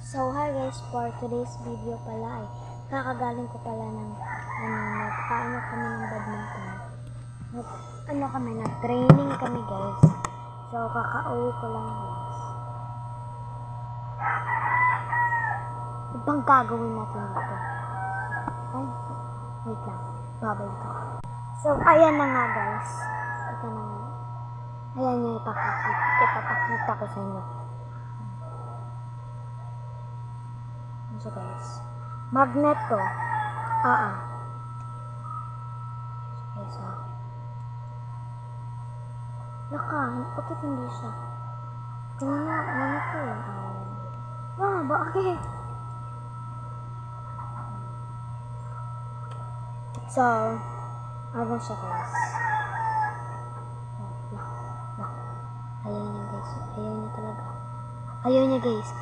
So hi guys, for today's video pala ay kakagaling ko pala ng nag-ano kami ng badminton. Nag-training kami guys. So kakauwi ko lang guys. Ano bang gagawin natin dito? Ay, wait lang. Babalik ako. So ayan na nga guys. Ito na nga. Ayan yung ipapakita ko sa inyo. So guys, magnet to. Okay, so. Bakit hindi siya? Ano to eh? Bakit? So, ano siya guys? Ayaw niya guys. Ayaw niya talaga. Ayaw niya guys.